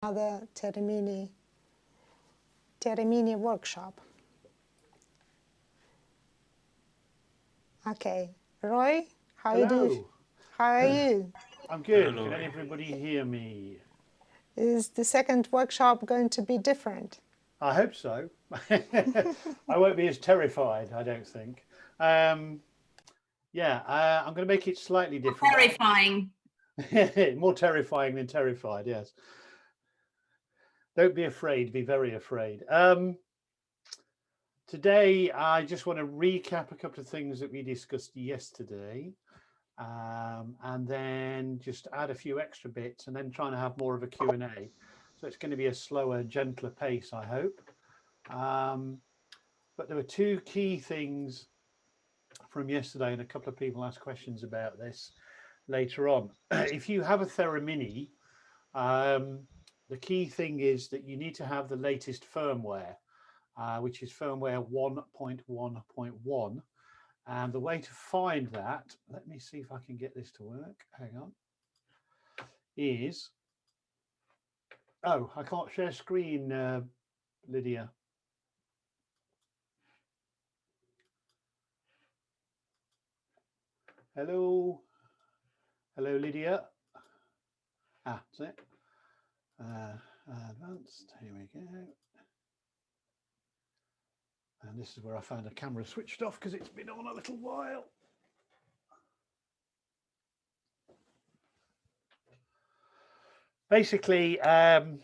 Another Theremini workshop. Okay, Roy, how Hello. are you? I'm good. Hello. Can everybody hear me? Is the second workshop going to be different? I hope so. I won't be as terrified, I don't think. Yeah, I'm going to make it slightly different. Terrifying. More terrifying than terrified, yes. Don't be afraid, be very afraid. Today, I just want to recap a couple of things that we discussed yesterday. And then just add a few extra bits and then trying to have more of a Q&A. So it's going to be a slower, gentler pace, I hope. But there were two key things from yesterday, and a couple of people asked questions about this later on. If you have a Theremini, the key thing is that you need to have the latest firmware, which is firmware 1.1.1. And the way to find that, let me see if I can get this to work. Hang on. Is, oh, I can't share screen, Lydia. Hello. Hello, Lydia. Ah, that's it. Advanced, here we go. And this is where I found a camera switched off because it's been on a little while. Basically, to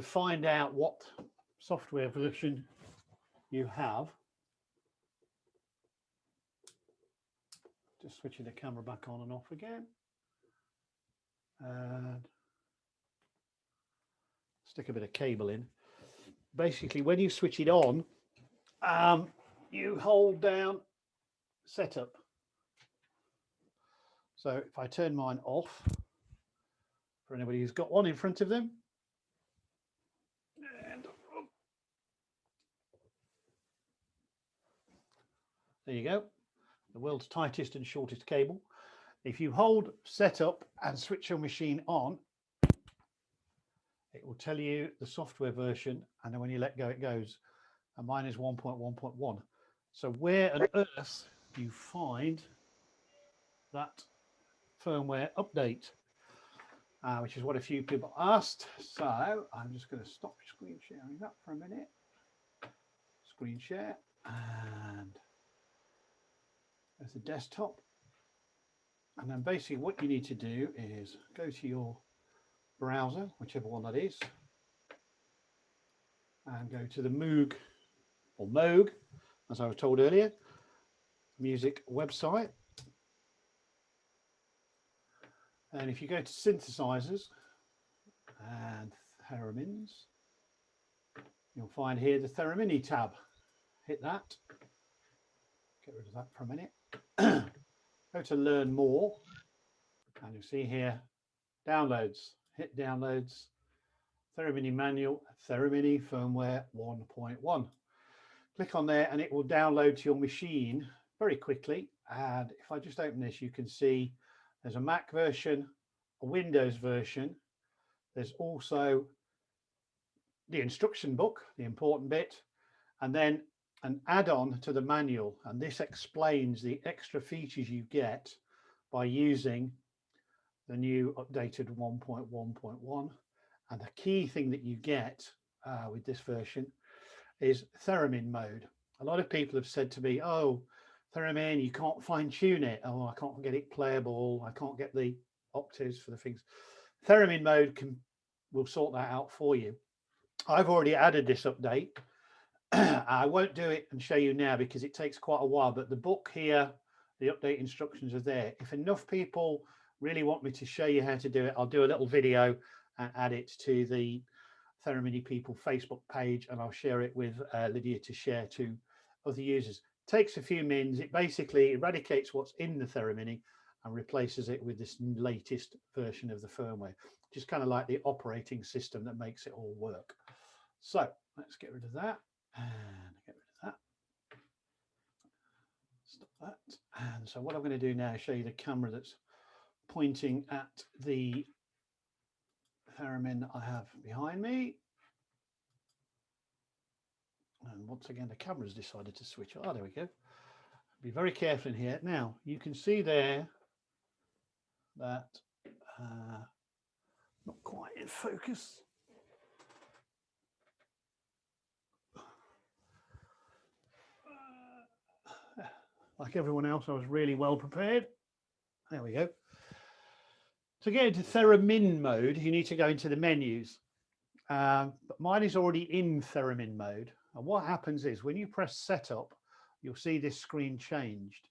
find out what software version you have, just switching the camera back on and off again. And stick a bit of cable in. Basically, when you switch it on, you hold down setup. So if I turn mine off, for anybody who's got one in front of them, and there you go, the world's tightest and shortest cable. If you hold setup and switch your machine on, it will tell you the software version, and then when you let go, it goes. And mine is 1.1.1. So where on earth do you find that firmware update? Which is what a few people asked. So I'm just going to stop screen sharing that for a minute. Screen share, and there's the desktop. And then basically what you need to do is go to your browser, whichever one that is, and go to the Moog, or Moog, as I was told earlier, music website. And if you go to synthesizers and Theremins, you'll find here the Theremini tab. Hit that. Get rid of that for a minute. Go to learn more, and you'll see here downloads. Hit downloads, Theremini manual, Theremini firmware 1.1. Click on there and it will download to your machine very quickly. And if I just open this, you can see there's a Mac version, a Windows version. There's also the instruction book, the important bit, and then an add-on to the manual. And this explains the extra features you get by using the new updated 1.1.1. And the key thing that you get with this version is Theremin mode. A lot of people have said to me, oh, Theremin, you can't fine tune it. Oh, I can't get it playable. I can't get the octaves for the things. Theremin mode will sort that out for you. I've already added this update. I won't do it and show you now because it takes quite a while, but the book here, the update instructions are there. If enough people really want me to show you how to do it, I'll do a little video and add it to the Theremini People Facebook page, and I'll share it with Lydia to share to other users. It takes a few minutes. It basically eradicates what's in the Theremini and replaces it with this latest version of the firmware, just kind of like the operating system that makes it all work. So let's get rid of that and get rid of that. Stop that. And so what I'm going to do now is show you the camera that's pointing at the theremin I have behind me. And once again, the camera's decided to switch. Oh, there we go. Be very careful in here. Now, you can see there that not quite in focus. Like everyone else, I was really well prepared. There we go. To get into Theremin mode, you need to go into the menus. But mine is already in Theremin mode. And what happens is when you press setup, you'll see this screen changed.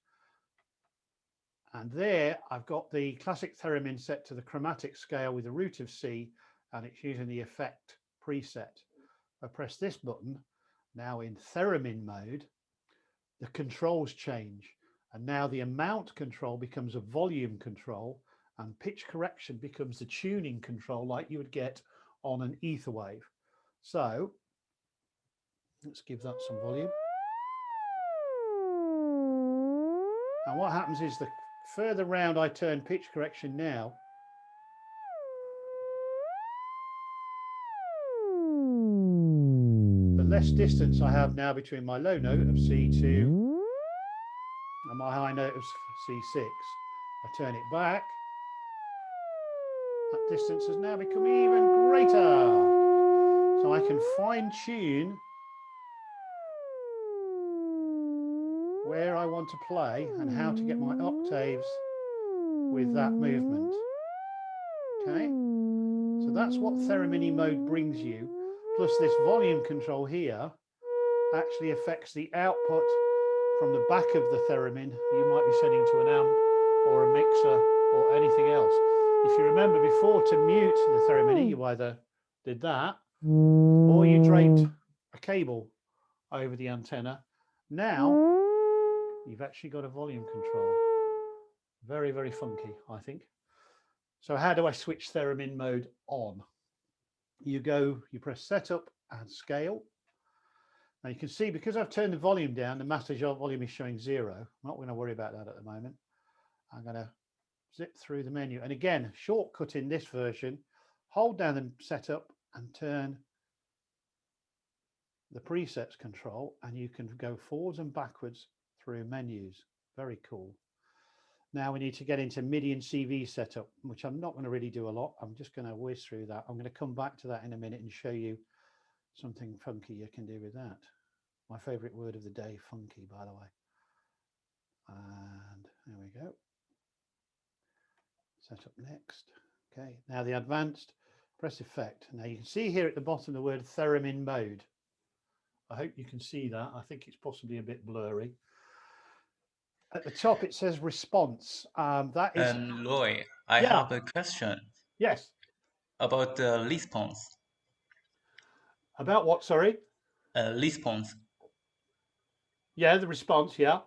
And there I've got the classic theremin set to the chromatic scale with a root of C, and it's using the effect preset. I press this button, now in theremin mode, the controls change. And now the amount control becomes a volume control, and pitch correction becomes the tuning control like you would get on an ether wave. So let's give that some volume. And what happens is the further round I turn pitch correction now, the less distance I have now between my low note of C2 and my high note of C6. I turn it back. That distance has now become even greater. So I can fine tune where I want to play and how to get my octaves with that movement. Okay, so that's what Theremini mode brings you. Plus this volume control here actually affects the output from the back of the theremin. You might be setting to an amp or a mixer or anything else. If you remember before, to mute the Theremini, you either did that or you draped a cable over the antenna. Now you've actually got a volume control. Very, very funky, I think. So how do I switch Theremin mode on? You press setup and scale. Now you can see, because I've turned the volume down, the master volume is showing 0. I'm not going to worry about that at the moment. I'm going to zip through the menu. And again, shortcut in this version, hold down the setup and turn the presets control, and you can go forwards and backwards through menus. Very cool. Now we need to get into MIDI and CV setup, which I'm not going to really do a lot. I'm just going to whiz through that. I'm going to come back to that in a minute and show you something funky you can do with that. My favorite word of the day, funky, by the way. And there we go. Setup next. Okay, now the advanced, press effect. Now you can see here at the bottom the word Theremin mode. I hope you can see that. I think it's possibly a bit blurry. At the top it says response. That is. Roy, I have a question. Yes. About the response. About what? Sorry. Response. Yeah, the response. Yeah.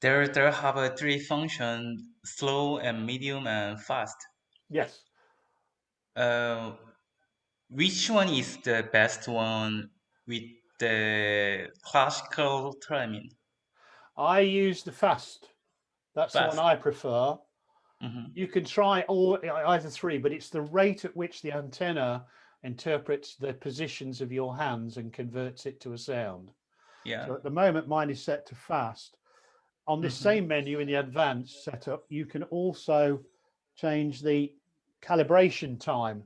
There have a 3 functions: slow and medium and fast. Yes. Which one is the best one with the classical Theremin? I use the fast. That's the one I prefer. You can try either 3, but it's the rate at which the antenna interprets the positions of your hands and converts it to a sound. Yeah. So at the moment, mine is set to fast. On this same menu in the advanced setup, you can also change the calibration time.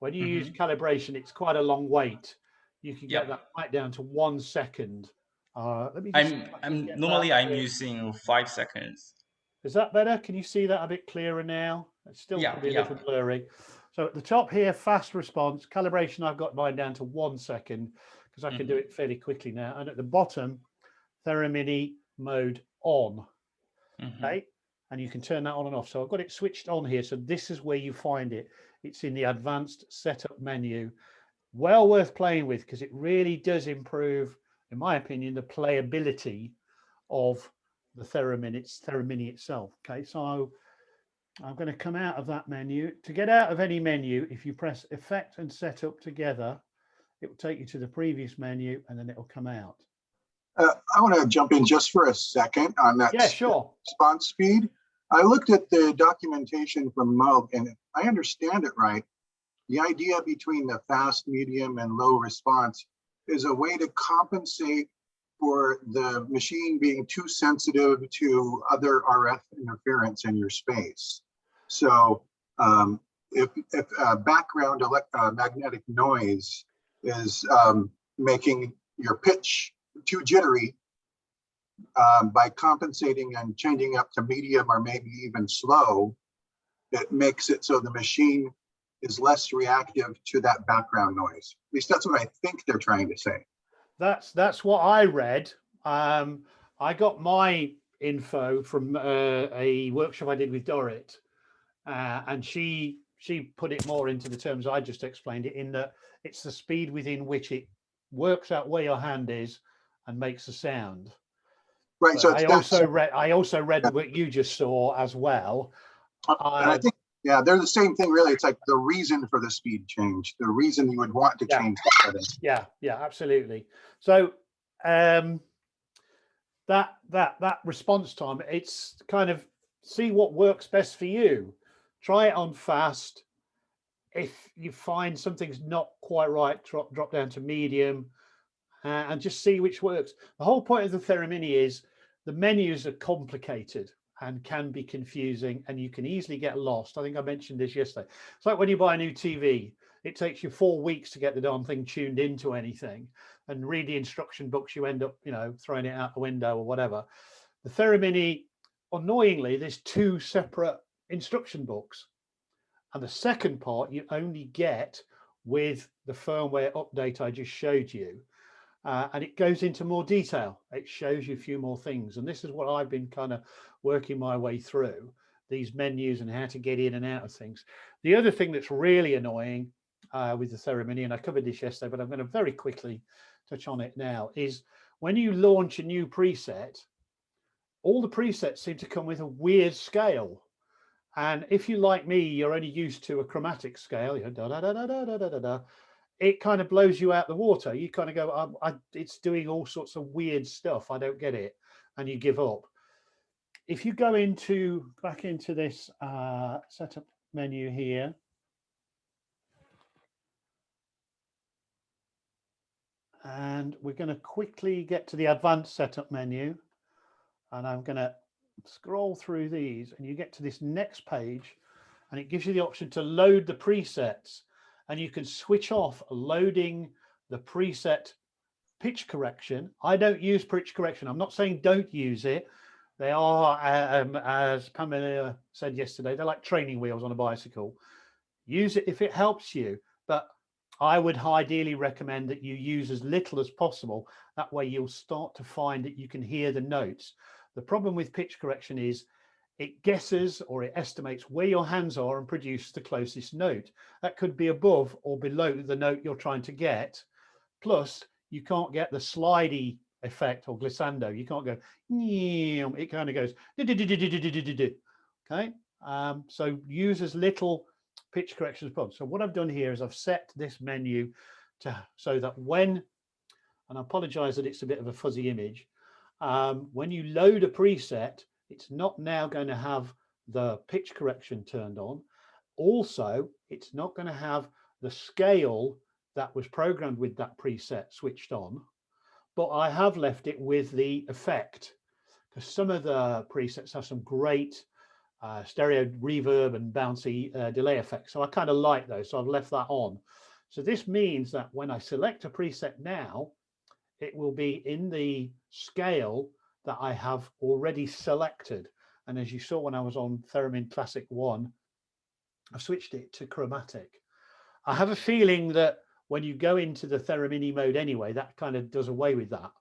When you use calibration, it's quite a long wait. You can get that right down to 1 second. Let me just I'm using 5 seconds. Is that better? Can you see that a bit clearer now? It's still probably a little blurry. So at the top here, fast response, calibration, I've got mine down to 1 second because I can do it fairly quickly now. And at the bottom, Theremini mode on. Okay, and you can turn that on and off. So I've got it switched on here. So this is where you find it. It's in the advanced setup menu. Well worth playing with because it really does improve, in my opinion, the playability of the Theremini itself. Okay, so I'm going to come out of that menu. To get out of any menu, if you press effect and setup together, it will take you to the previous menu and then it will come out. I want to jump in just for a second on that. Yeah, sure. Response speed. I looked at the documentation from Moog, and if I understand it right, the idea between the fast, medium, and low response is a way to compensate for the machine being too sensitive to other RF interference in your space. So if background magnetic noise is making your pitch too jittery, by compensating and changing up to medium or maybe even slow, it makes it so the machine is less reactive to that background noise. At least that's what I think they're trying to say. That's what I read. I got my info from a workshop I did with Dorrit, and she put it more into the terms I just explained it, in that it's the speed within which it works out where your hand is and makes a sound. Right. But So I also read what you just saw as well. and I think, yeah, they're the same thing, really. It's like the reason for the speed change, the reason you would want to change the settings. Yeah, absolutely. So that response time, it's kind of see what works best for you. Try it on fast. If you find something's not quite right, drop down to medium, and just see which works. The whole point of the Theremini is the menus are complicated and can be confusing, and you can easily get lost. I think I mentioned this yesterday. It's like when you buy a new TV, it takes you 4 weeks to get the darn thing tuned into anything, and read the instruction books, you end up, throwing it out the window or whatever. The Theremini, annoyingly, there's 2 separate instruction books, and the second part you only get with the firmware update I just showed you. And it goes into more detail. It shows you a few more things. And this is what I've been kind of working my way through, these menus and how to get in and out of things. The other thing that's really annoying with the Theremini, and I covered this yesterday, but I'm going to very quickly touch on it now, is when you launch a new preset, all the presets seem to come with a weird scale. And if you, like me, you're only used to a chromatic scale, it kind of blows you out the water. You kind of go, it's doing all sorts of weird stuff. I don't get it. And you give up. If you go back into this setup menu here, and we're going to quickly get to the advanced setup menu, and I'm going to scroll through these, and you get to this next page, and it gives you the option to load the presets. And you can switch off loading the preset pitch correction. I don't use pitch correction. I'm not saying don't use it. They are, as Pamela said yesterday, they're like training wheels on a bicycle. Use it if it helps you, but I would ideally recommend that you use as little as possible. That way you'll start to find that you can hear the notes. The problem with pitch correction is it guesses or it estimates where your hands are and produces the closest note. That could be above or below the note you're trying to get. Plus, you can't get the slidey effect or glissando. You can't go, it kind of goes, okay? So use as little pitch correction as possible. So what I've done here is I've set this menu so that when, and I apologize that it's a bit of a fuzzy image, when you load a preset, it's not now going to have the pitch correction turned on. Also, it's not going to have the scale that was programmed with that preset switched on, but I have left it with the effect, because some of the presets have some great stereo reverb and bouncy delay effects. So I kind of like those, so I've left that on. So this means that when I select a preset now, it will be in the scale that I have already selected. And as you saw when I was on Theremin Classic 1, I've switched it to chromatic. I have a feeling that when you go into the Theremini mode anyway, that kind of does away with that.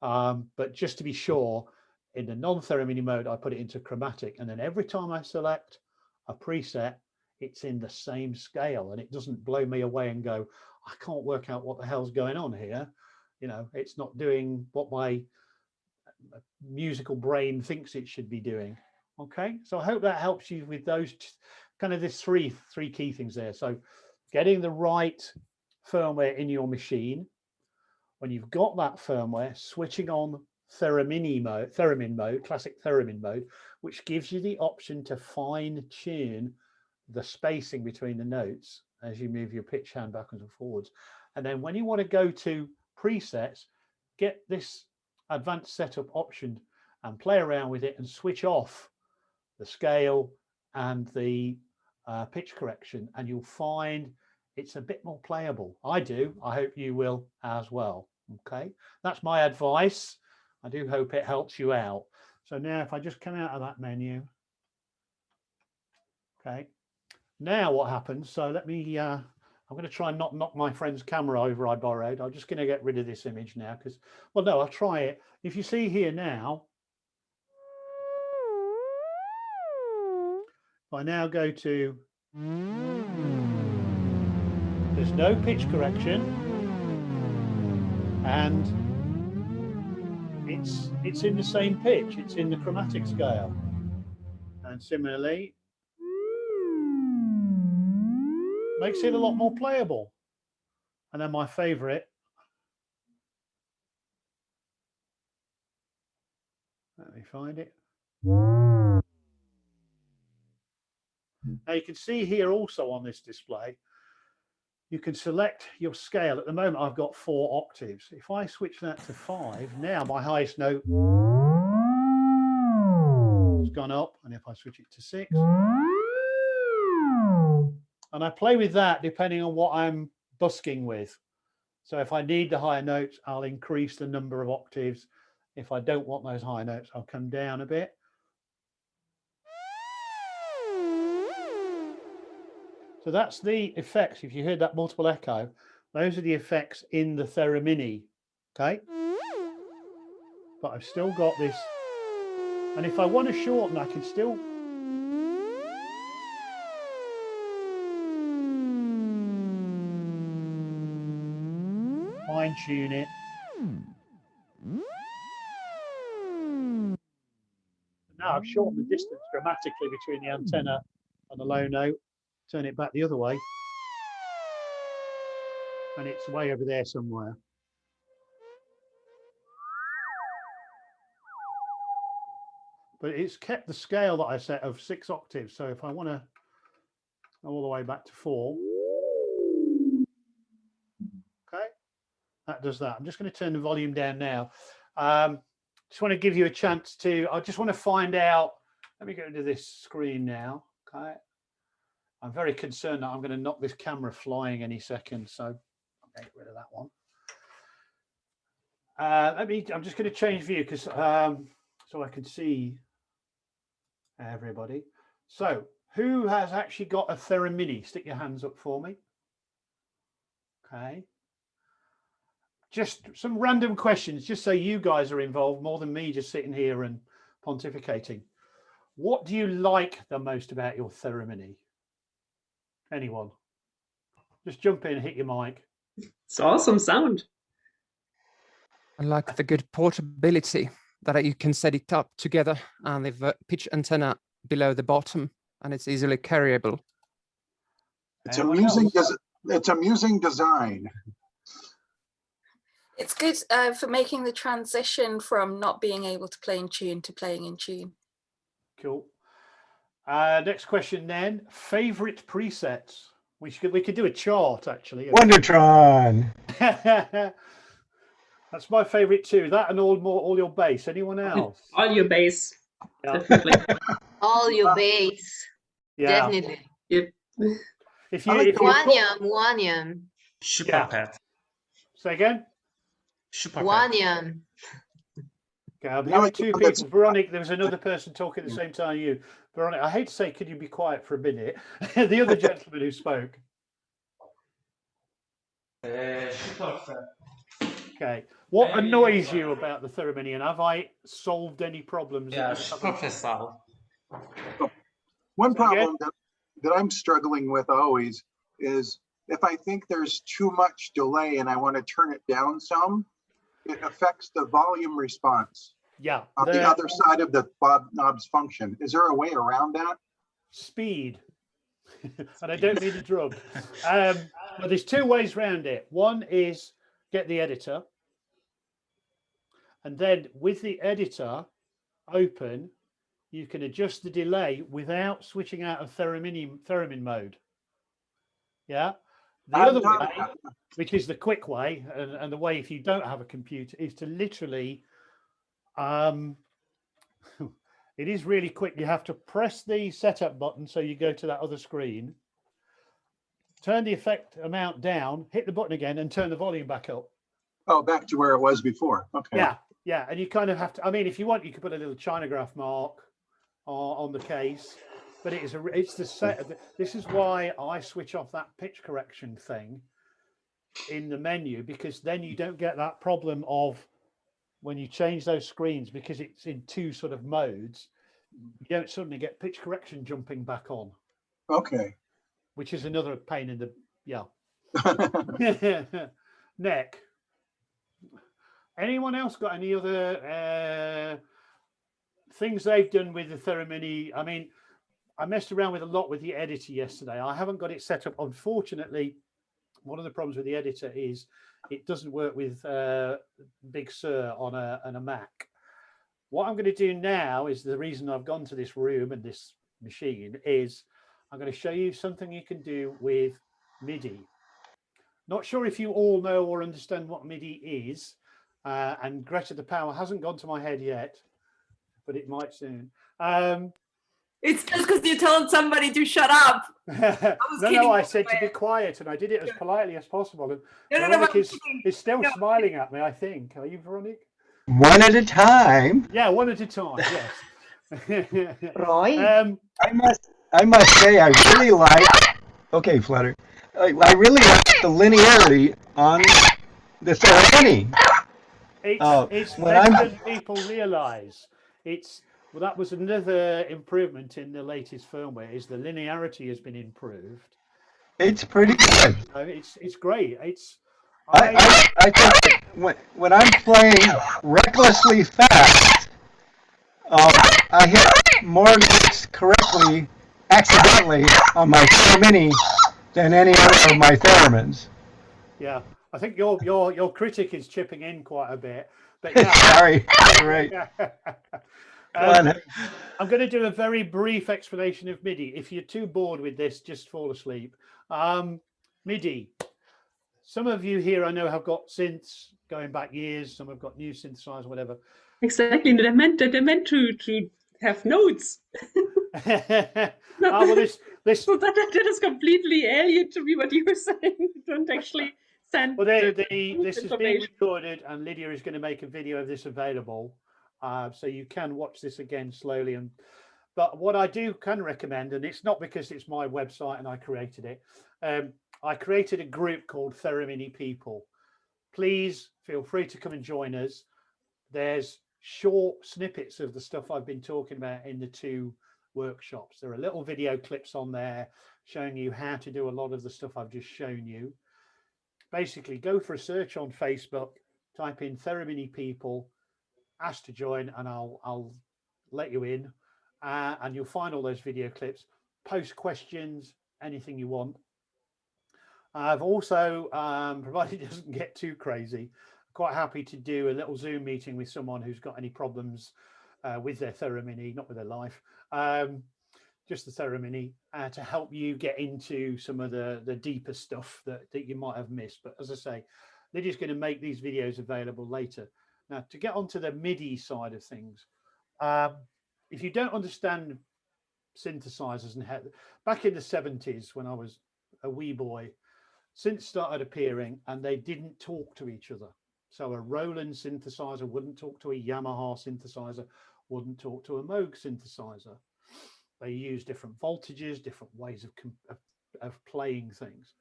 But just to be sure, in the non-Theremini mode, I put it into chromatic. And then every time I select a preset, it's in the same scale, and it doesn't blow me away and go, I can't work out what the hell's going on here. It's not doing what my musical brain thinks it should be doing. Okay, so I hope that helps you with those kind of this three key things there. So getting the right firmware in your machine. When you've got that firmware, switching on Theremin mode, classic Theremin mode, which gives you the option to fine tune the spacing between the notes. as you move your pitch hand backwards and forwards. And then when you want to go to presets, get this advanced setup option and play around with it and switch off the scale and the pitch correction, and you'll find it's a bit more playable. I do. I hope you will as well. Okay, that's my advice. I do hope it helps you out. So now if I just come out of that menu, okay, now what happens? So let me, I'm going to try and not knock my friend's camera over I borrowed. I'm just going to get rid of this image now because, well, no, I'll try it. If you see here now, if I now go to, there's no pitch correction, and it's in the same pitch. It's in the chromatic scale, and similarly, makes it a lot more playable. And then my favorite, let me find it. Now you can see here also on this display, you can select your scale. At the moment, I've got 4 octaves. If I switch that to 5, now my highest note has gone up. And if I switch it to 6, and I play with that depending on what I'm busking with. So if I need the higher notes, I'll increase the number of octaves. If I don't want those high notes, I'll come down a bit. So that's the effects. If you heard that multiple echo, those are the effects in the Theremini. Okay. But I've still got this. And if I want to shorten, I can still fine tune it. Now I've shortened the distance dramatically between the antenna and the low note. Turn it back the other way, and it's way over there somewhere. But it's kept the scale that I set of 6 octaves. So if I want to go all the way back to 4, okay, that does that. I'm just going to turn the volume down now. Just want to give you a chance to, I just want to find out, let me go into this screen now, okay. I'm very concerned that I'm going to knock this camera flying any second, so I'll get rid of that one. I'm just going to change view because so I can see everybody. So who has actually got a Theremini? Stick your hands up for me. Okay. Just some random questions, just so you guys are involved more than me just sitting here and pontificating. What do you like the most about your Theremini? Anyone? Just jump in, hit your mic. It's awesome sound. I like the good portability that you can set it up together and the pitch antenna below the bottom, and it's easily carryable. It's amusing. It's amusing design. It's good for making the transition from not being able to play in tune to playing in tune. Cool. Next question then. Favorite presets? We could do a chart actually. Wondertron. That's my favorite too. That and all your bass. Anyone else? All your bass. Yeah. Definitely. All your bass. Yeah. Definitely. Yep. If you Wanyam. Super Yeah. pet. Say again. Super pet. Wanyam. Okay, I'm hearing 2 people. Veronica, there was another person talking at the same time you. Veronica, I hate to say, could you be quiet for a minute? The other gentleman who spoke. Super pet. Okay. What annoys you about the Theremini, and have I solved any problems? Yeah, super pesado. One problem that I'm struggling with always is if I think there's too much delay and I want to turn it down some, it affects the volume response. Yeah. On the other side of the knob's function. Is there a way around that? Speed. And I don't mean the drum. But there's 2 ways around it. One is get the editor. And then with the editor open, you can adjust the delay without switching out of Theremin mode. Yeah. The I'm other not- way, which is the quick way, and the way if you don't have a computer, is to literally, it is really quick. You have to press the setup button so you go to that other screen, turn the effect amount down, hit the button again, and turn the volume back up. Oh, back to where it was before. Okay. Yeah, yeah. And you kind of have to, I mean, if you want, you could put a little Chinograph mark on the case, but it's the set. This is why I switch off that pitch correction thing in the menu, because then you don't get that problem of when you change those screens, because it's in two sort of modes, you don't suddenly get pitch correction jumping back on, Okay. which is another pain in the neck. Anyone else got any other things they've done with the Theremini? I mean, I messed around with a lot with the editor yesterday. I haven't got it set up. Unfortunately, one of the problems with the editor is it doesn't work with Big Sur on a Mac. What I'm going to do now is the reason I've gone to this room and this machine is I'm going to show you something you can do with MIDI. Not sure if you all know or understand what MIDI is, and Greta the Power hasn't gone to my head yet, but it might soon. It's just because you told somebody to shut up. No, I said to be quiet, and I did it as politely as possible. And Veronica is still smiling at me, I think. Are you, Veronica? One at a time. Yeah, one at a time, yes. Roy? I must say, I really like, okay, Flutter, I really like the linearity on the Theremini. It's better than people realise. Well, that was another improvement in the latest firmware, is the linearity has been improved. It's pretty good. It's great. I think when I'm playing recklessly fast, I hit more notes correctly, accidentally, on my Theremini than any other of my Theremins. Yeah, I think your critic is chipping in quite a bit. But yeah, sorry, right. I'm going to do a very brief explanation of MIDI. If you're too bored with this, just fall asleep. MIDI. Some of you here I know have got synths going back years. Some have got new synthesizers, whatever. Exactly. They're meant to have notes. Well, this so that is completely alien to me. What you were saying, you don't actually send. Well, this is being recorded, and Lydia is going to make a video of this available, so you can watch this again slowly. But what I can recommend, and it's not because it's my website and I created it. I created a group called Theremini People. Please feel free to come and join us. There's short snippets of the stuff I've been talking about in the two workshops. There are little video clips on there showing you how to do a lot of the stuff I've just shown you. Basically, go for a search on Facebook, type in Theremini People, ask to join, and I'll let you in, and you'll find all those video clips. Post questions, anything you want. I've also, provided it doesn't get too crazy, quite happy to do a little Zoom meeting with someone who's got any problems with their Theremini, not with their life, just the Theremini, to help you get into some of the deeper stuff that you might have missed. But as I say, Lydia's going to make these videos available later. Now, to get onto the MIDI side of things, if you don't understand synthesizers and how, back in the 70s when I was a wee boy, synths started appearing and they didn't talk to each other. So a Roland synthesizer wouldn't talk to a Yamaha synthesizer, wouldn't talk to a Moog synthesizer. They use different voltages, different ways of playing things.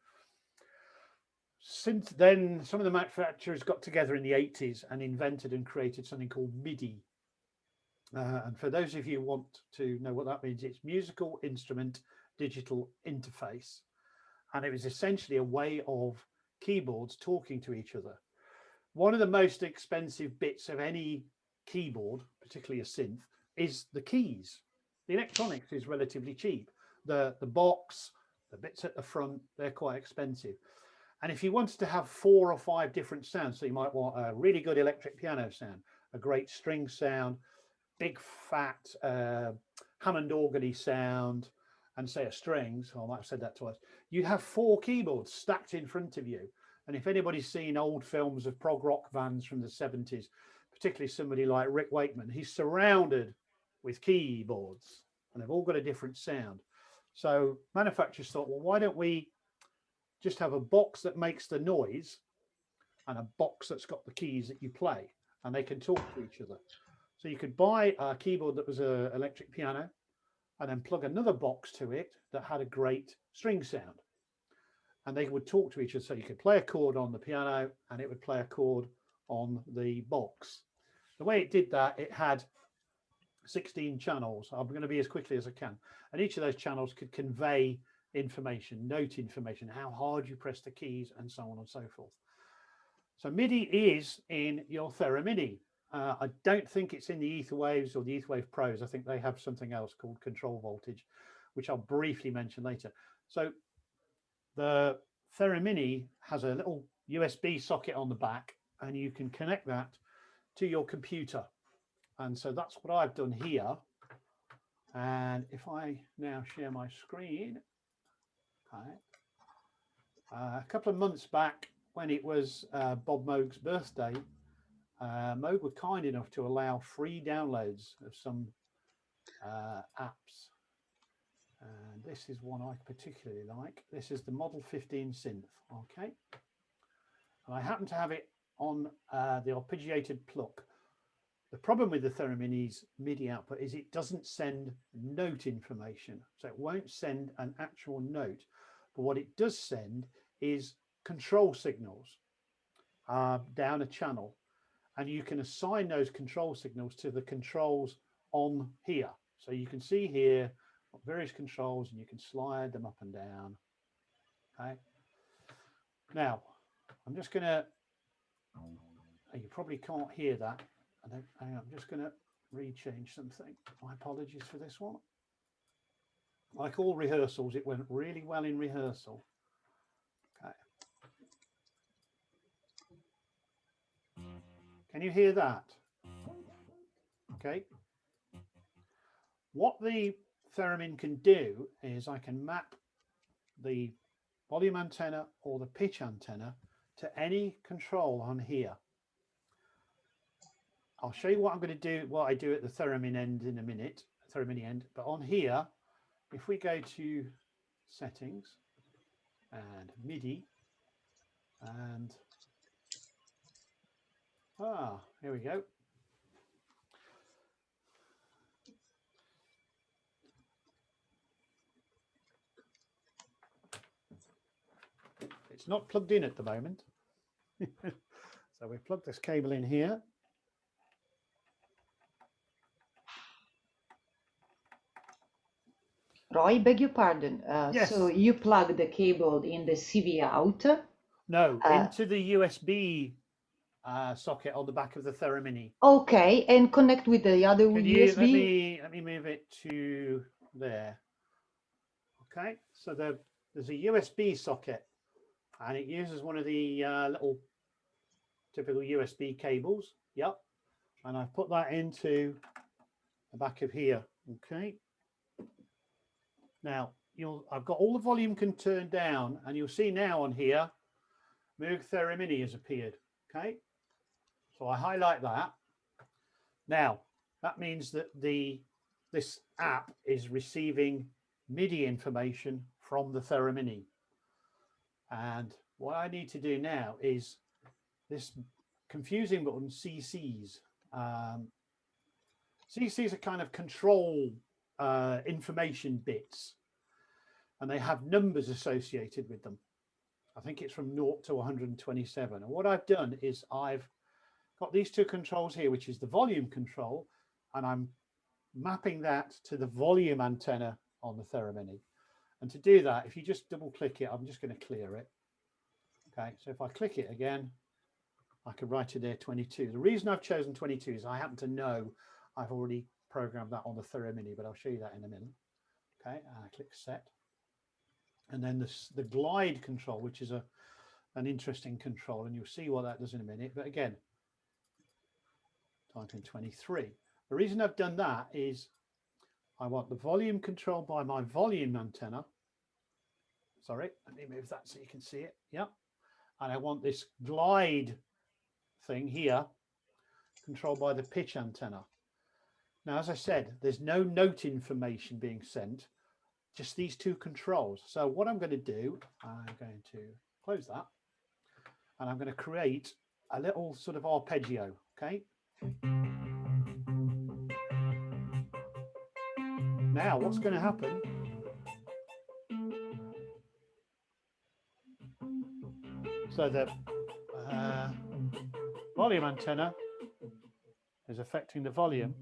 Since then, some of the manufacturers got together in the 80s and invented and created something called MIDI. And for those of you who want to know what that means, it's Musical Instrument Digital Interface. And it was essentially a way of keyboards talking to each other. One of the most expensive bits of any keyboard, particularly a synth, is the keys. The electronics is relatively cheap. The box, the bits at the front, they're quite expensive. And if you wanted to have 4 or 5 different sounds, so you might want a really good electric piano sound, a great string sound, big fat Hammond organy sound, and say a string, so I might have said that twice, you have 4 keyboards stacked in front of you. And if anybody's seen old films of prog rock bands from the 70s, particularly somebody like Rick Wakeman, he's surrounded with keyboards and they've all got a different sound. So manufacturers thought, well, why don't we just have a box that makes the noise and a box that's got the keys that you play, and they can talk to each other. So you could buy a keyboard that was an electric piano and then plug another box to it that had a great string sound. And they would talk to each other. So you could play a chord on the piano and it would play a chord on the box. The way it did that, it had 16 channels. I'm going to be as quickly as I can. And each of those channels could convey information, note information, how hard you press the keys, and so on and so forth. So MIDI is in your Theremini. I don't think it's in the Etherwaves or the Etherwave Pros. I think they have something else called control voltage, which I'll briefly mention later. So the Theremini has a little USB socket on the back, and you can connect that to your computer. And so that's what I've done here. And if I now share my screen, okay, a couple of months back when it was Bob Moog's birthday, Moog were kind enough to allow free downloads of some apps. And this is one I particularly like. This is the Model 15 synth, okay? And I happen to have it on the arpeggiated pluck. The problem with the Theremini's MIDI output is it doesn't send note information. So it won't send an actual note. But what it does send is control signals down a channel. And you can assign those control signals to the controls on here. So you can see here various controls and you can slide them up and down. Okay. Now, I'm just going to, you probably can't hear that. I'm just going to rechange something. My apologies for this one. Like all rehearsals, it went really well in rehearsal. Okay. Can you hear that? Okay. What the Theremin can do is I can map the volume antenna or the pitch antenna to any control on here. I'll show you what I'm going to do, what I do at the Theremin end in a minute, Theremini end. But on here, if we go to settings and MIDI and here we go. It's not plugged in at the moment. So we plug this cable in here. Roy, beg your pardon. Yes. So you plug the cable in the CV out? No, into the USB socket on the back of the Theremini. Okay, and connect with the other USB? Let me move it to there. Okay, so there's a USB socket, and it uses one of the little typical USB cables. Yep, and I've put that into the back of here. Okay. Now I've got all the volume can turn down, and you'll see now on here, Moog Theremini has appeared. Okay, so I highlight that. Now that means that this app is receiving MIDI information from the Theremini. And what I need to do now is this confusing button, CCs. CCs are kind of control information bits, and they have numbers associated with them. I think it's from 0 to 127. And what I've done is I've got these two controls here, which is the volume control, and I'm mapping that to the volume antenna on the Theremini. And to do that, if you just double click it, I'm just going to clear it. Okay, so if I click it again, I can write in there 22. The reason I've chosen 22 is I happen to know I've already programmed that on the Theremini, but I'll show you that in a minute. Okay, and I click set. And then the glide control, which is an interesting control, and you'll see what that does in a minute. But again, type in 23. The reason I've done that is I want the volume controlled by my volume antenna. Sorry, let me move that so you can see it. Yeah. And I want this glide thing here controlled by the pitch antenna. Now, as I said, there's no note information being sent, just these two controls. So what I'm going to do, I'm going to close that, and I'm going to create a little sort of arpeggio, okay? Now, what's going to happen? So the volume antenna is affecting the volume,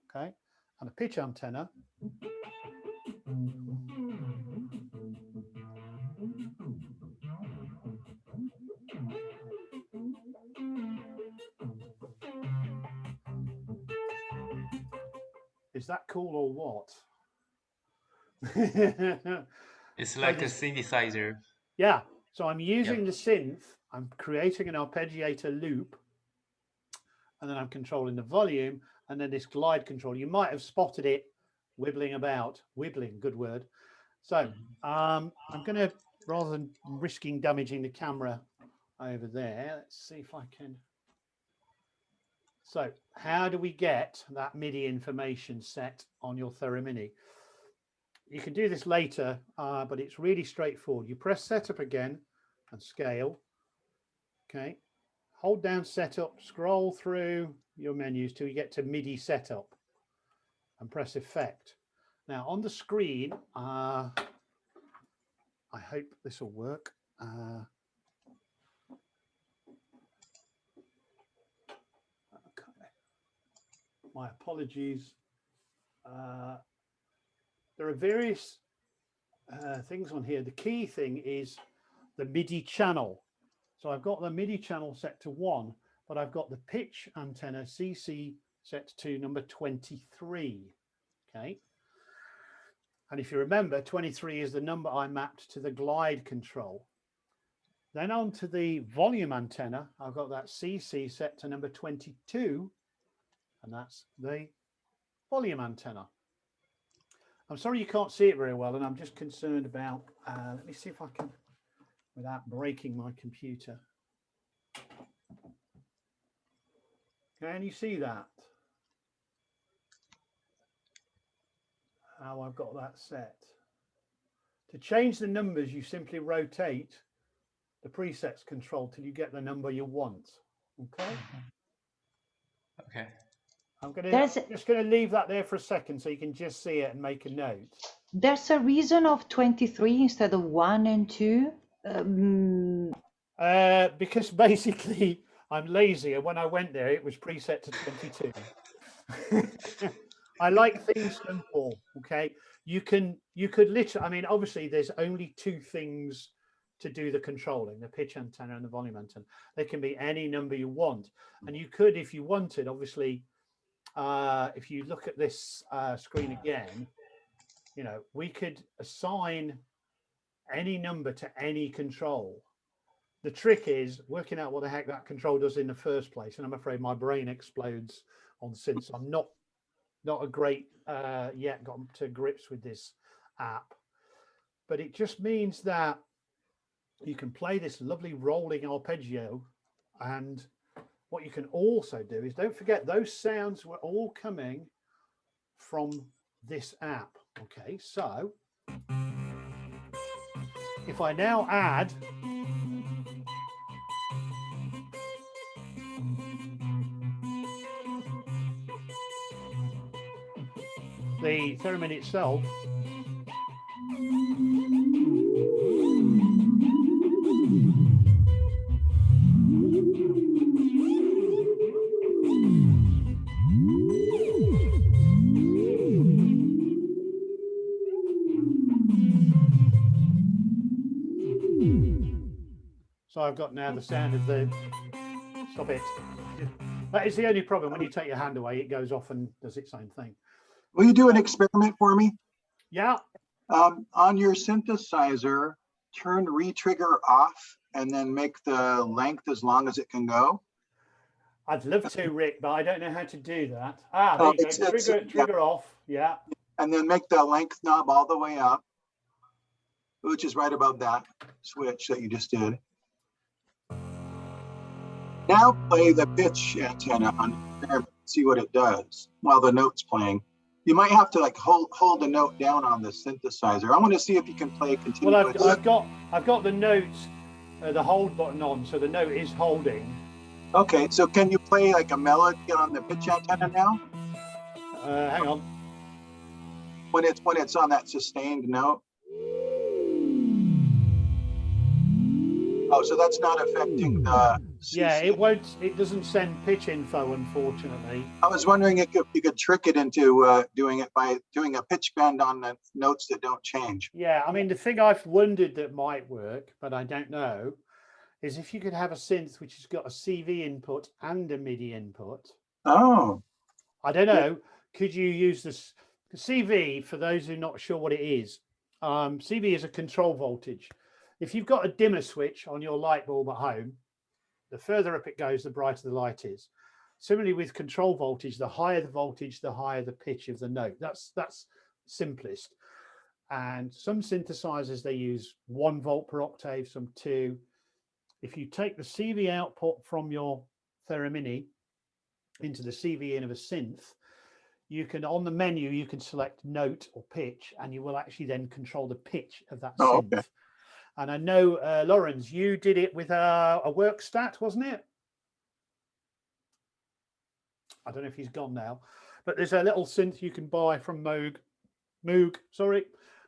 okay? And the pitch antenna is that cool or what? It's like a synthesizer. Yeah, so I'm using the synth, I'm creating an arpeggiator loop, and then I'm controlling the volume, and then this glide control. You might have spotted it wibbling about, wibbling, good word. So I'm going to, rather than risking damaging the camera over there, let's see if I can. So how do we get that MIDI information set on your Theremini? You can do this later, but it's really straightforward. You press setup again and scale. Okay. Hold down setup, scroll through your menus till you get to MIDI setup and press effect. Now on the screen, I hope this will work. Okay. My apologies. There are various things on here. The key thing is the MIDI channel. So I've got the MIDI channel set to 1, but I've got the pitch antenna CC set to number 23. Okay. And if you remember, 23 is the number I mapped to the glide control. Then on to the volume antenna, I've got that CC set to number 22, and that's the volume antenna. I'm sorry you can't see it very well, and I'm just concerned about, let me see if I can, without breaking my computer. Can you see that? How I've got that set. To change the numbers, you simply rotate the presets control till you get the number you want. Okay. Okay. I'm just going to leave that there for a second so you can just see it and make a note. There's a reason of 23 instead of 1 and 2. Because basically I'm lazy, and when I went there it was preset to 22. I like things simple. Okay, you could literally, I mean, obviously there's only two things to do the controlling, the pitch antenna and the volume antenna. They can be any number you want, and you could, if you wanted, obviously, if you look at this screen again, you know, we could assign any number to any control. The trick is working out what the heck that control does in the first place, and I'm afraid my brain explodes on synths. I'm not a great yet got to grips with this app, but it just means that you can play this lovely rolling arpeggio, and what you can also do is, don't forget, those sounds were all coming from this app. Okay, so if I now add the theremin itself, so I've got now the sound of the, stop it. That is the only problem. When you take your hand away, it goes off and does its own thing. Will you do an experiment for me? Yeah. On your synthesizer, turn retrigger off and then make the length as long as it can go. I'd love to, Rick, but I don't know how to do that. Ah, Oh, there you go. Trigger off. Yeah. And then make the length knob all the way up, which is right above that switch that you just did. Now play the pitch antenna on there, see what it does while the note's playing. You might have to like hold the note down on the synthesizer. I want to see if you can play continuous. Well, I've got the note, the hold button on, so the note is holding. Okay, so can you play like a melody on the pitch antenna now? Hang on. When it's on that sustained note. Oh, so that's not affecting the. Yeah, it won't. It doesn't send pitch info, unfortunately. I was wondering if you could trick it into doing it by doing a pitch bend on the notes that don't change. Yeah, I mean, the thing I've wondered that might work, but I don't know, is if you could have a synth which has got a CV input and a MIDI input. Oh. I don't know. Could you use this? CV, for those who are not sure what it is, CV is a control voltage. If you've got a dimmer switch on your light bulb at home, the further up it goes, the brighter the light is. Similarly with control voltage, the higher the voltage, the higher the pitch of the note. That's simplest. And some synthesizers, they use 1 volt per octave, some 2. If you take the CV output from your Theremini into the CV in of a synth, you can, on the menu, you can select note or pitch, and you will actually then control the pitch of that synth. Okay. And I know, Lawrence, you did it with a work stat, wasn't it? I don't know if he's gone now, but there's a little synth you can buy from Moog. Sorry.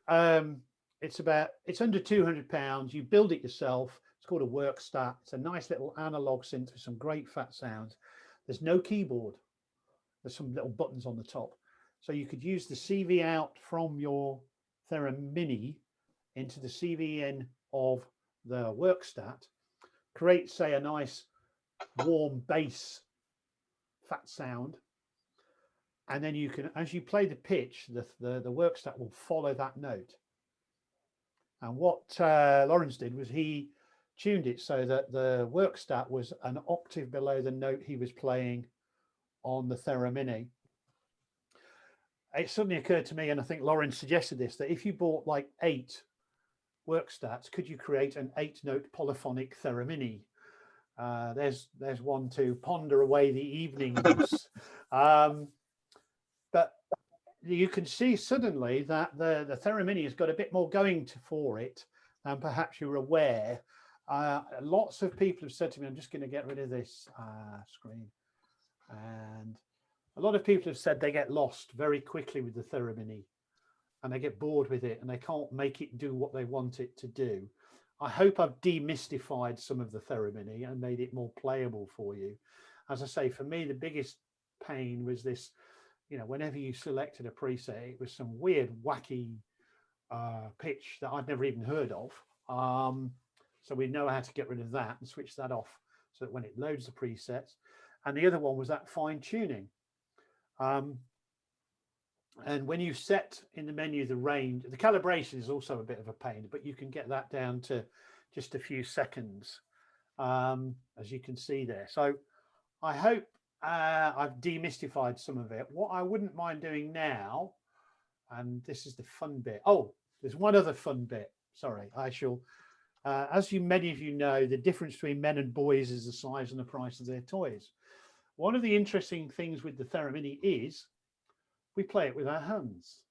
It's under £200. You build it yourself. It's called a work stat. It's a nice little analog synth with some great fat sounds. There's no keyboard. There's some little buttons on the top. So you could use the CV out from your Theremini into the CV in of the workstat, create, say, a nice warm bass fat sound, and then you can, as you play the pitch, the workstat will follow that note. And what Lawrence did was he tuned it so that the workstat was an octave below the note he was playing on the Theremini. It suddenly occurred to me, and I think Lawrence suggested this, that if you bought like 8 workstats, could you create an 8-note polyphonic Theremini? There's one to ponder away the evenings. But you can see suddenly that the Theremini has got a bit more going for it than perhaps you're aware. Lots of people have said to me, I'm just going to get rid of this screen. And a lot of people have said they get lost very quickly with the Theremini, and they get bored with it, and they can't make it do what they want it to do. I hope I've demystified some of the Theremini and made it more playable for you. As I say, for me, the biggest pain was this, you know, whenever you selected a preset, it was some weird, wacky pitch that I'd never even heard of. So we know how to get rid of that and switch that off so that when it loads the presets. And the other one was that fine tuning. And when you set in the menu the range, the calibration is also a bit of a pain, but you can get that down to just a few seconds, as you can see there. So I hope I've demystified some of it. What I wouldn't mind doing now, and this is the fun bit. Oh, there's one other fun bit. Sorry, I shall. As many of you know, the difference between men and boys is the size and the price of their toys. One of the interesting things with the Theremini is we play it with our hands.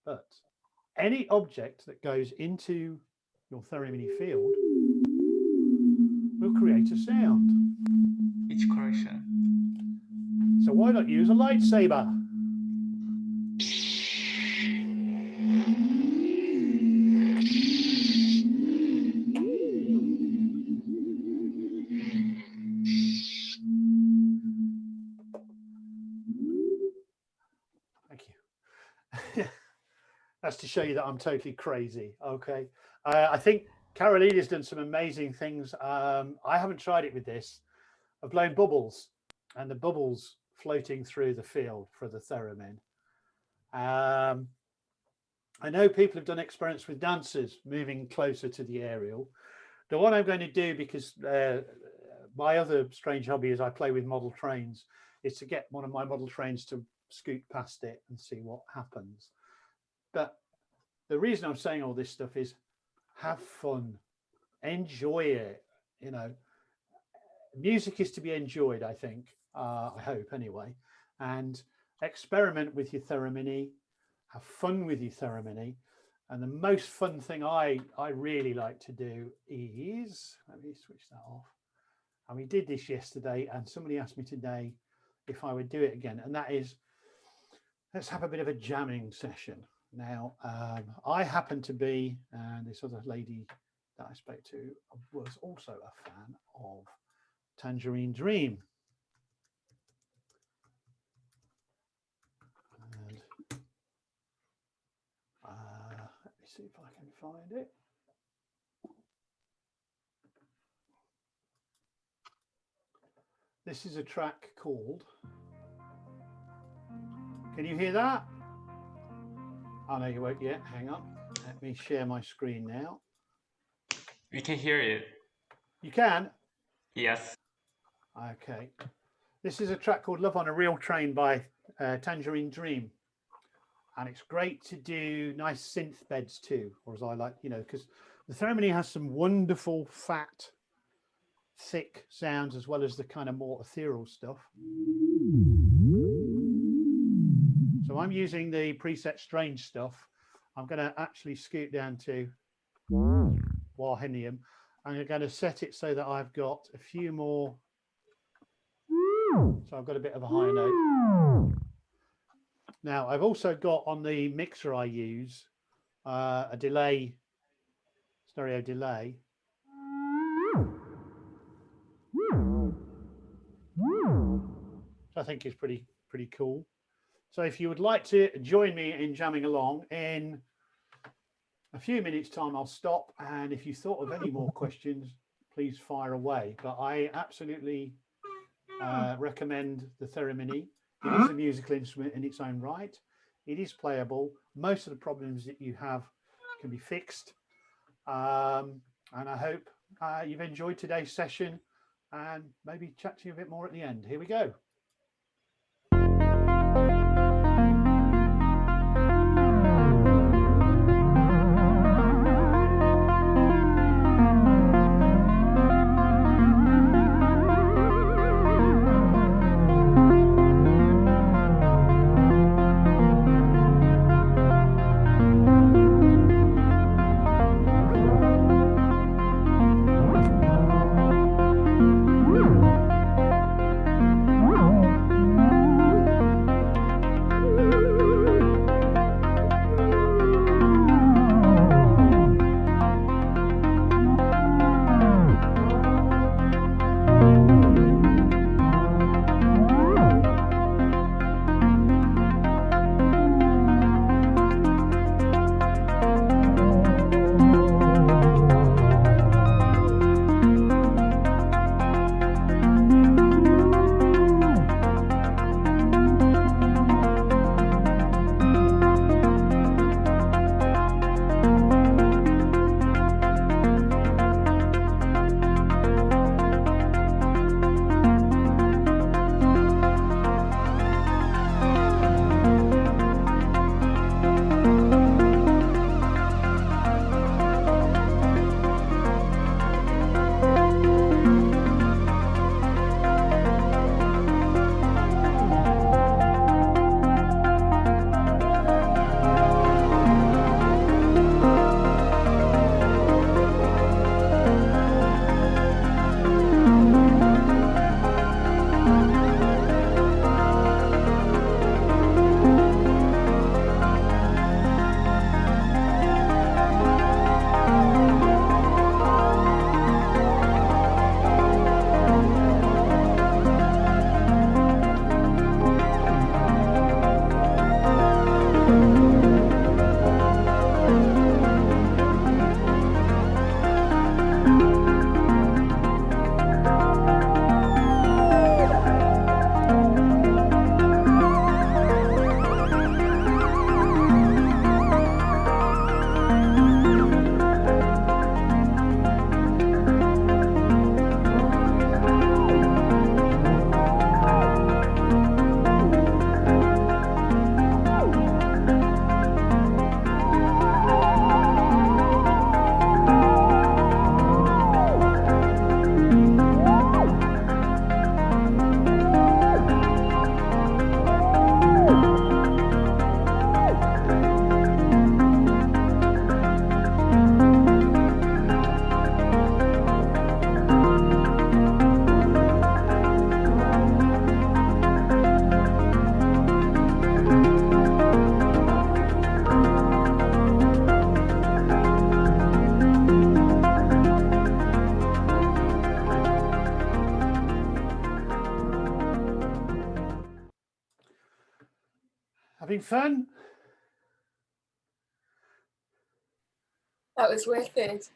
But any object that goes into your Theremini field will create a sound. Each correction. So why not use a lightsaber? That's to show you that I'm totally crazy. Okay. I think Carolina's done some amazing things. I haven't tried it with this. I've blown bubbles, and the bubbles floating through the field for the Theremin. I know people have done experiments with dancers moving closer to the aerial. The one I'm going to do, because my other strange hobby is I play with model trains. Is to get one of my model trains to scoot past it and see what happens. But the reason I'm saying all this stuff is have fun, enjoy it. You know, music is to be enjoyed, I think, I hope anyway, and experiment with your Theremini, have fun with your Theremini. And the most fun thing I really like to do is, let me switch that off. And we did this yesterday, and somebody asked me today if I would do it again. And that is, let's have a bit of a jamming session. Now, I happen to be, and this other lady that I spoke to was also a fan of Tangerine Dream. And let me see if I can find it. This is a track called, can you hear that? Oh no, you won't yet, hang on. Let me share my screen now. We can hear it. You can? Yes. Okay. This is a track called Love on a Real Train by Tangerine Dream. And it's great to do nice synth beds too, or as I like, you know, because the Theremini has some wonderful fat, thick sounds as well as the kind of more ethereal stuff. So I'm using the preset strange stuff. I'm going to actually scoot down to Wahenium. I'm going to set it so that I've got a few more. So I've got a bit of a higher note. Now I've also got on the mixer I use a delay, stereo delay. So I think it's pretty cool. So if you would like to join me in jamming along, in a few minutes time I'll stop, and if you thought of any more questions, please fire away. But I absolutely recommend the Theremini. It is a musical instrument in its own right. It is playable. Most of the problems that you have can be fixed. And I hope you've enjoyed today's session, and maybe chat to you a bit more at the end. Here we go. Having fun? That was worth it.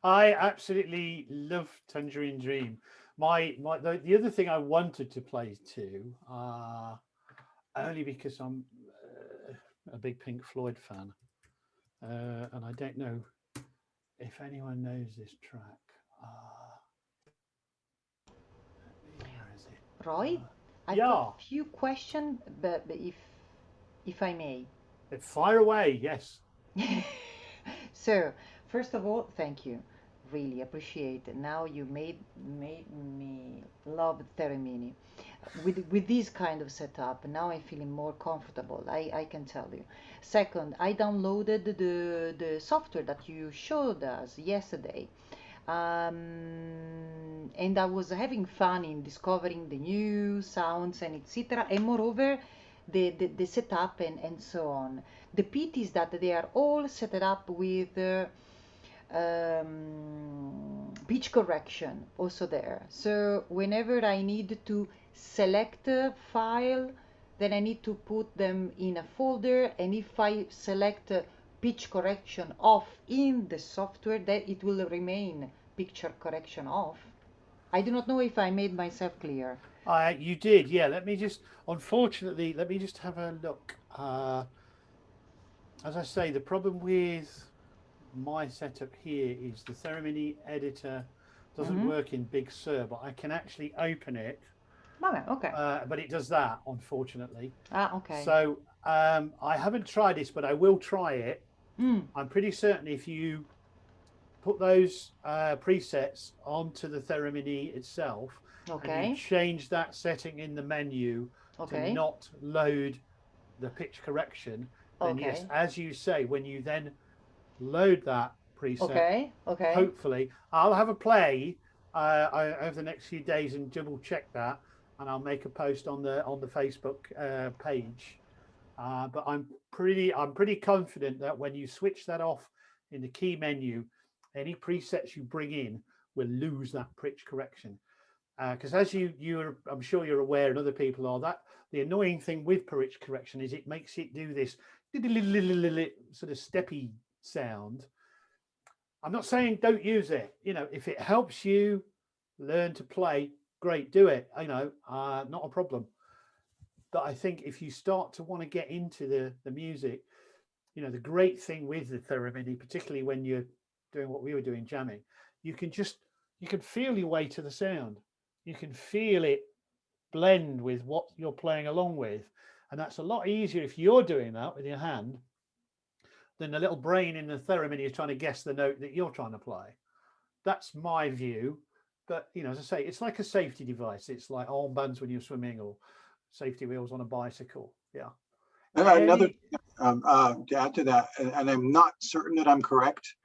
I absolutely love Tangerine Dream. The other thing I wanted to play too, only because I'm a big Pink Floyd fan, and I don't know if anyone knows this track. Where is it? Roy, I've yeah. got a few questions, but if I may. Fire away, yes. So, first of all, thank you. Really appreciate it. Now you made me love Theremini. With this kind of setup, now I'm feeling more comfortable. I can tell you. Second, I downloaded the software that you showed us yesterday. And I was having fun in discovering the new sounds and etc. And moreover, the setup and so on. The pity is that they are all set up with pitch correction also there. So whenever I need to select a file, then I need to put them in a folder, and if I select pitch correction off in the software, then it will remain picture correction off. I do not know if I made myself clear. You did, yeah. Unfortunately, let me just have a look. As I say, the problem with my setup here is the Theremini editor doesn't work in Big Sur, but I can actually open it. Okay. But it does that, unfortunately. Okay. So I haven't tried this, but I will try it. I'm pretty certain if you put those presets onto the Theremini itself, and you change that setting in the menu to not load the pitch correction, then yes, as you say, when you then load that preset, hopefully I'll have a play over the next few days and double check that, and I'll make a post on the Facebook page. But I'm pretty confident that when you switch that off in the key menu, any presets you bring in will lose that pitch correction. Because as I'm sure you're aware, and other people are, that the annoying thing with pitch correction is it makes it do this sort of steppy sound. I'm not saying don't use it. If it helps you learn to play, great, do it. Not a problem. But I think if you start to want to get into the music, the great thing with the Theremini, particularly when you're doing what we were doing, jamming, you can feel your way to the sound. You can feel it blend with what you're playing along with, and that's a lot easier if you're doing that with your hand than the little brain in the Theremini is trying to guess the note that you're trying to play. That's my view. But as I say, it's like a safety device. It's like armbands when you're swimming, or safety wheels on a bicycle. Yeah. Another to add to that, and I'm not certain that I'm correct,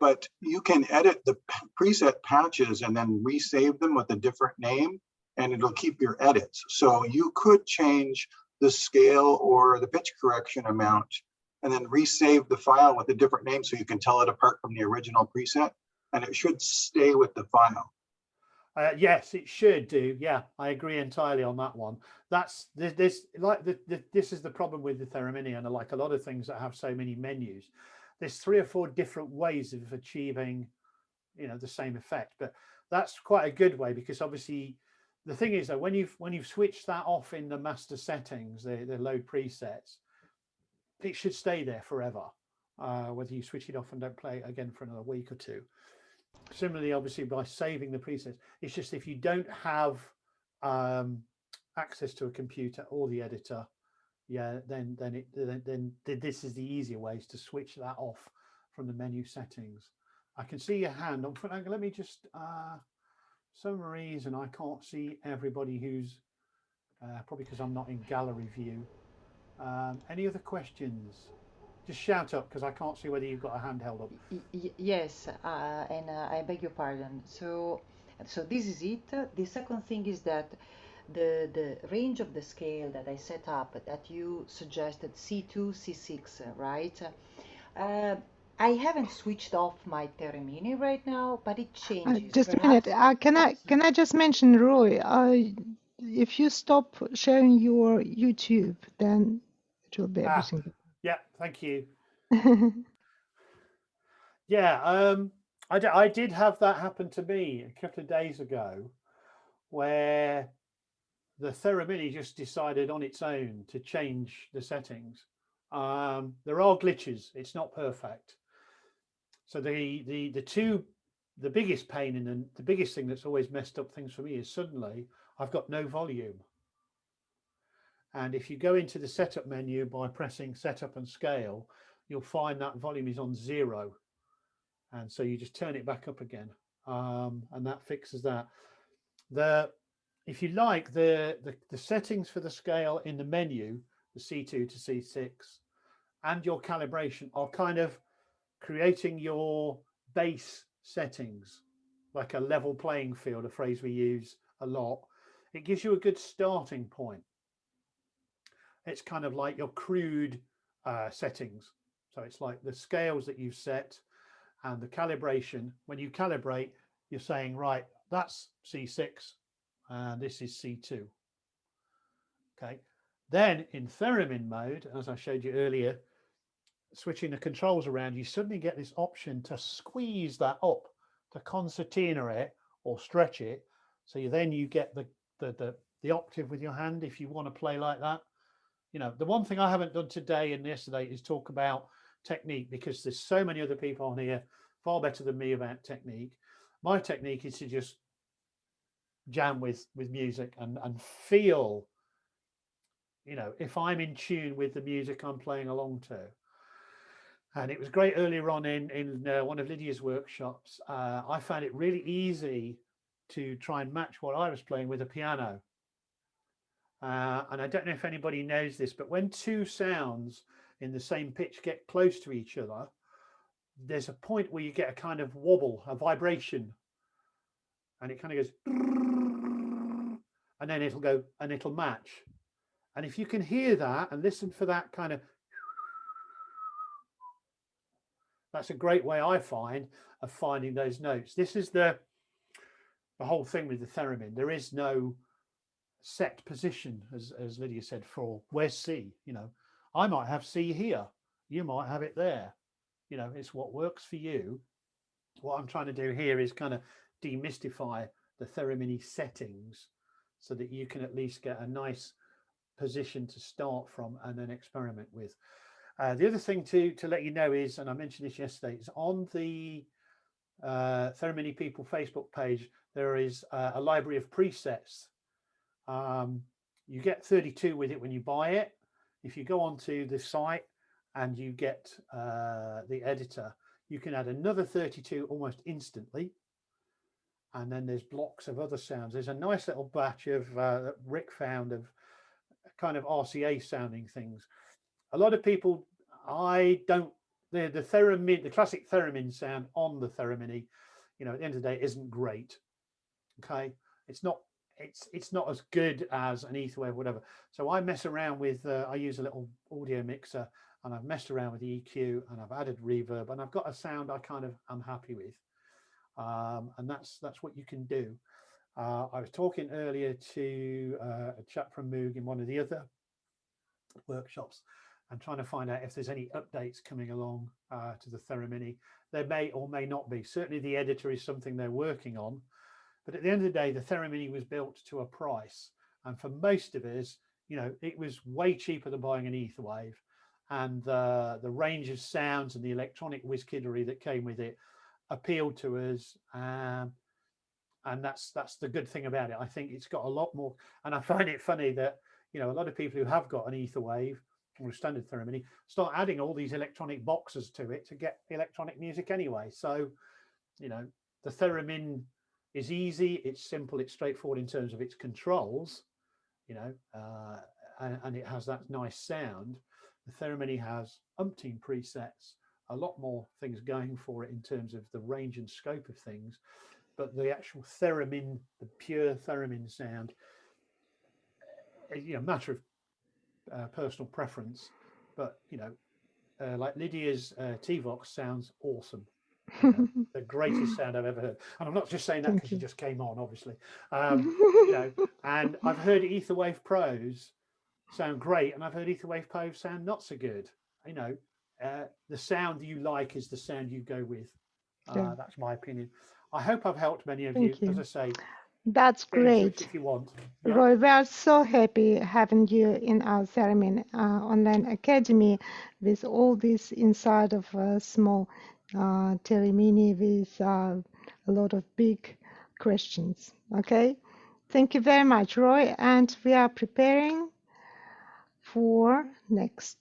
but you can edit the preset patches and then resave them with a different name, and it'll keep your edits. So you could change the scale or the pitch correction amount and then resave the file with a different name so you can tell it apart from the original preset, and it should stay with the file. Yes, it should do. Yeah, I agree entirely on that one. This is the problem with the Theremini, and like a lot of things that have so many menus, there's 3 or 4 different ways of achieving, the same effect. But that's quite a good way, because obviously the thing is that when you've switched that off in the master settings, the load presets, it should stay there forever, whether you switch it off and don't play it again for another week or 2. Similarly, obviously, by saving the presets, it's just if you don't have access to a computer or the editor, then this is the easier ways to switch that off from the menu settings. I can see your hand. Let me just, some reason I can't see everybody who's, probably because I'm not in gallery view. Any other questions? Just shout up, because I can't see whether you've got a hand held up. Yes, and I beg your pardon. So this is it. The second thing is that the range of the scale that I set up, that you suggested, C2, C6, right? I haven't switched off my Theremini right now, but it changes. Just a minute. Can I just mention, Roy? if you stop sharing your YouTube, then it will be everything. Yeah, thank you. Okay. Yeah, I did have that happen to me a couple of days ago, where the Theremini just decided on its own to change the settings. There are glitches; it's not perfect. So the biggest pain and the biggest thing that's always messed up things for me is suddenly I've got no volume. And if you go into the setup menu by pressing setup and scale, you'll find that volume is on 0. And so you just turn it back up again. And that fixes that. If you like, the settings for the scale in the menu, the C2 to C6, and your calibration are kind of creating your base settings, like a level playing field, a phrase we use a lot. It gives you a good starting point. It's kind of like your crude settings. So it's like the scales that you've set and the calibration. When you calibrate, you're saying, right, that's C6 and this is C2. Okay. Then in Theremin mode, as I showed you earlier, switching the controls around, you suddenly get this option to squeeze that up, to concertina it or stretch it. So you get the octave with your hand if you want to play like that. You know, the one thing I haven't done today and yesterday is talk about technique, because there's so many other people on here far better than me about technique. My technique is to just jam with music and feel, you know, if I'm in tune with the music I'm playing along to. And it was great earlier on in one of Lydia's workshops. I found it really easy to try and match what I was playing with a piano. And I don't know if anybody knows this, but when two sounds in the same pitch get close to each other, there's a point where you get a kind of wobble, a vibration, and it kind of goes, and then it'll go and it'll match. And if you can hear that and listen for that kind of, that's a great way I find of finding those notes. This is the whole thing with the theremin. There is no set position, as Lydia said, for where's C. You know, I might have C here, you might have it there. You know, it's what works for you. What I'm trying to do here is kind of demystify the Theremini settings so that you can at least get a nice position to start from and then experiment with. The other thing to let you know is, and I mentioned this yesterday, is on the Theremini People Facebook page, there is a library of presets. You get 32 with it when you buy it. If you go onto the site and you get the editor, you can add another 32 almost instantly. And then there's blocks of other sounds. There's a nice little batch of that Rick found of kind of RCA sounding things. A lot of people, the theremin, the classic theremin sound on the Theremini, you know, at the end of the day, isn't great. Okay, it's not as good as an Etherwave or whatever. So I mess around with, I use a little audio mixer, and I've messed around with the EQ, and I've added reverb, and I've got a sound I kind of am happy with. And that's what you can do. I was talking earlier to a chap from Moog in one of the other workshops, and trying to find out if there's any updates coming along to the Theremini. There may or may not be. Certainly the editor is something they're working on. But at the end of the day, the Theremini was built to a price. And for most of us, you know, it was way cheaper than buying an Etherwave. And the range of sounds and the electronic whiz-kiddery that came with it appealed to us. And that's the good thing about it. I think it's got a lot more. And I find it funny that, you know, a lot of people who have got an Etherwave or a standard Theremini start adding all these electronic boxes to it to get electronic music anyway. So, you know, the Theremin is easy, it's simple, it's straightforward in terms of its controls, you know, and it has that nice sound. The Theremini has umpteen presets, a lot more things going for it in terms of the range and scope of things. But the actual Theremin, the pure Theremin sound, you know, matter of personal preference. But, you know, like Lydia's T-Vox sounds awesome. The greatest sound I've ever heard. And I'm not just saying that Thank because you you. just came on, obviously. You know, and I've heard Etherwave Pros sound great, and I've heard Etherwave Pros sound not so good. You know, the sound you like is the sound you go with. Yeah. That's my opinion. I hope I've helped many of Thank you. As you. I say, That's get in touch great. if you want. Yeah. Roy, we are so happy having you in our Theremin online academy with all this inside of a small Theremini with a lot of big questions. Okay, thank you very much, Roy, and we are preparing for next.